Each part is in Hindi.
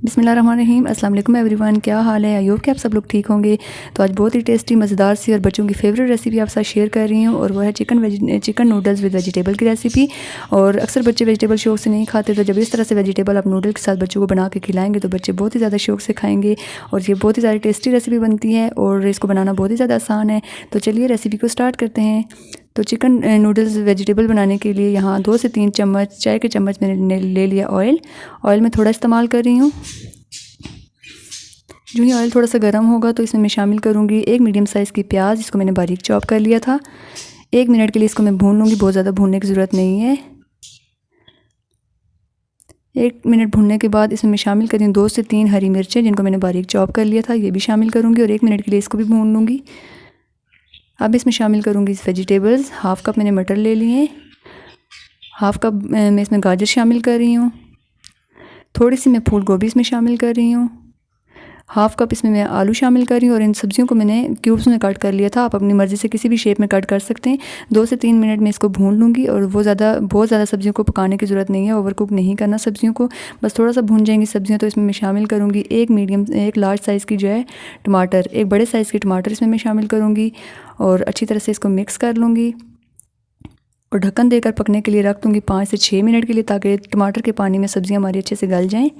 बिस्मिल्लाहिर्रहमानिर्रहीम। अस्सलाम वालेकुम एवरीवन, क्या हाल है? आई होप कि आप सब लोग ठीक होंगे। तो आज बहुत ही टेस्टी मज़ेदार सी और बच्चों की फेवरेट रेसिपी आप साथ शेयर कर रही हूँ, और वो है चिकन नूडल्स विद वेजिटेबल की रेसिपी। और अक्सर बच्चे वेजिटेबल शौक से नहीं खाते, तो जब इस तरह से वेजिटेबल आप नूडल के साथ बच्चों को बना के खिलाएंगे तो बच्चे बहुत ही ज़्यादा शौक से खाएंगे, और ये बहुत ही ज़्यादा टेस्टी रेसिपी बनती है और इसको बनाना बहुत ही ज़्यादा आसान है। तो चलिए रेसिपी को स्टार्ट करते हैं। तो चिकन नूडल्स वेजिटेबल बनाने के लिए यहाँ 2 से 3 चम्मच चाय के चम्मच मैंने ले लिया ऑयल में थोड़ा इस्तेमाल कर रही हूँ। जो ही ऑयल थोड़ा सा गर्म होगा तो इसमें मैं शामिल करूँगी 1 मीडियम साइज़ की प्याज, इसको मैंने बारीक चॉप कर लिया था। 1 मिनट के लिए इसको मैं भून लूँगी, बहुत ज़्यादा भूनने की ज़रूरत नहीं है। 1 मिनट भूनने के बाद इसमें मैं शामिल कर रही हूँ 2 से 3 हरी मिर्चें, जिनको मैंने बारीक चॉप कर लिया था, ये भी शामिल करूँगी और 1 मिनट के लिए इसको भी भून लूँगी। अब इसमें शामिल करूँगी वेजिटेबल्स। हाफ़ कप मैंने मटर ले लिए, हाफ़ कप मैं इसमें गाजर शामिल कर रही हूँ, थोड़ी सी मैं फूल गोभी इसमें शामिल कर रही हूँ, हाफ़ कप इसमें मैं आलू शामिल कर रही हूँ, और इन सब्जियों को मैंने क्यूब्स में कट कर लिया था। आप अपनी मर्ज़ी से किसी भी शेप में कट कर सकते हैं। 2 से 3 मिनट में इसको भून लूँगी, और बहुत ज़्यादा सब्जियों को पकाने की ज़रूरत नहीं है, ओवर कुक नहीं करना सब्जियों को, बस थोड़ा सा भून जाएंगी सब्जियाँ। तो इसमें मैं शामिल करूँगी एक लार्ज साइज़ की जो है टमाटर, एक बड़े साइज़ की टमाटर इसमें मैं शामिल करूँगी, और अच्छी तरह से इसको मिक्स कर लूँगी और ढक्कन देकर पकने के लिए रख दूँगी 5 से 6 मिनट के लिए, ताकि टमाटर के पानी में सब्जियाँ हमारी अच्छे से गल जाएँ।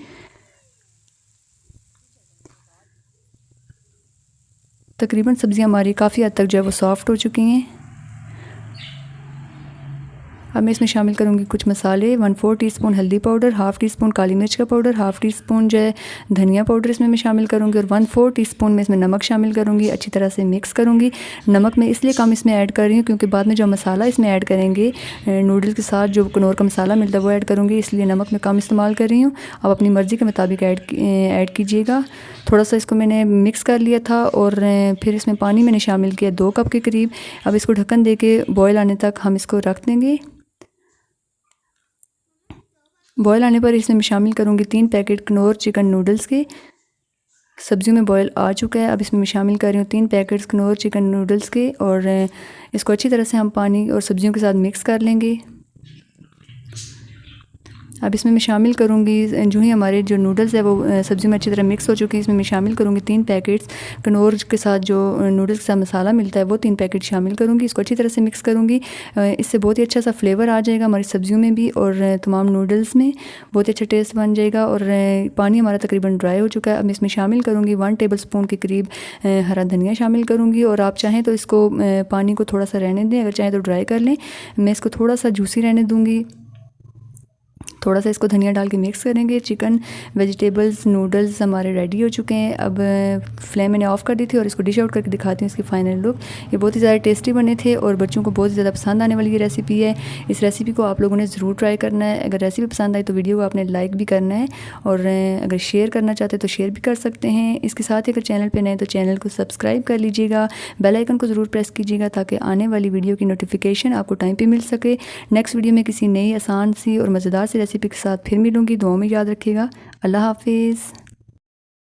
तकरीबन सब्जियां हमारी काफ़ी हद तक जो है वो सॉफ़्ट हो चुकी हैं। अब मैं इसमें शामिल करूँगी कुछ मसाले। 1/4 टीस्पून हल्दी पाउडर, हाफ़ टी स्पून काली मिर्च का पाउडर, हाफ़ टी स्पून जो है धनिया पाउडर इसमें मैं शामिल करूँगी, और 1/4 टीस्पून में इसमें नमक शामिल करूँगी। अच्छी तरह से मिक्स करूँगी। नमक मैं इसलिए कम इसमें ऐड कर रही हूँ क्योंकि बाद में जो मसाला इसमें ऐड करेंगे नूडल्स के साथ, जो कनौर का मसाला मिलता है वो ऐड करूँगी, इसलिए नमक मैं कम इस्तेमाल कर रही हूँ। आप अपनी मर्ज़ी के मुताबिक ऐड कीजिएगा। थोड़ा सा इसको मैंने मिक्स कर लिया था, और फिर इसमें पानी मैंने शामिल किया 2 कप के करीब। अब इसको ढक्कन दे के बॉयल आने तक हम इसको रख देंगे। बॉयल आने पर इसमें मैं शामिल करूँगी 3 पैकेट कनौर चिकन नूडल्स के। सब्जियों में बॉयल आ चुका है। अब इसमें मैं शामिल कर रही हूँ 3 पैकेट्स कनौर चिकन नूडल्स के, और इसको अच्छी तरह से हम पानी और सब्जियों के साथ मिक्स कर लेंगे। अब इसमें मैं शामिल करूँगी, जो ही हमारे जो नूडल्स है वो सब्ज़ी में अच्छी तरह मिक्स हो चुकी है, इसमें मैं शामिल करूँगी 3 पैकेट्स कनौर के साथ जो नूडल्स के साथ मसाला मिलता है वो 3 पैकेट शामिल करूँगी। इसको अच्छी तरह से मिक्स करूँगी। इससे बहुत ही अच्छा सा फ्लेवर आ जाएगा हमारी सब्जियों में भी, और तमाम नूडल्स में बहुत ही अच्छा टेस्ट बन जाएगा। और पानी हमारा तकरीबन ड्राई हो चुका है। अब मैं इसमें शामिल करूँगी 1 टेबल स्पून के करीब हरा धनिया शामिल करूँगी, और आप चाहें तो इसको पानी को थोड़ा सा रहने दें, अगर चाहें तो ड्राई कर लें। मैं इसको थोड़ा सा जूसी रहने दूँगी। थोड़ा सा इसको धनिया डाल के मिक्स करेंगे। चिकन वेजिटेबल्स नूडल्स हमारे रेडी हो चुके हैं। अब फ्लेम मैंने ऑफ़ कर दी थी, और इसको डिश आउट करके दिखाती हूँ इसकी फ़ाइनल लुक। ये बहुत ही ज़्यादा टेस्टी बने थे, और बच्चों को बहुत ज़्यादा पसंद आने वाली ये रेसिपी है। इस रेसिपी को आप लोगों ने ज़रूर ट्राई करना है। अगर रेसिपी पसंद आई तो वीडियो को आपने लाइक भी करना है, और अगर शेयर करना चाहते हैं तो शेयर भी कर सकते हैं। इसके साथ ही अगर चैनल पर नए तो चैनल को सब्सक्राइब कर लीजिएगा, बेल आइकन को ज़रूर प्रेस कीजिएगा, ताकि आने वाली वीडियो की नोटिफिकेशन आपको टाइम पर मिल सके। नेक्स्ट वीडियो में किसी नई आसान सी और मज़ेदार सी रेसिपी के साथ फिर मिलूँगी। दुआओं में याद रखिएगा। अल्लाह हाफिज़।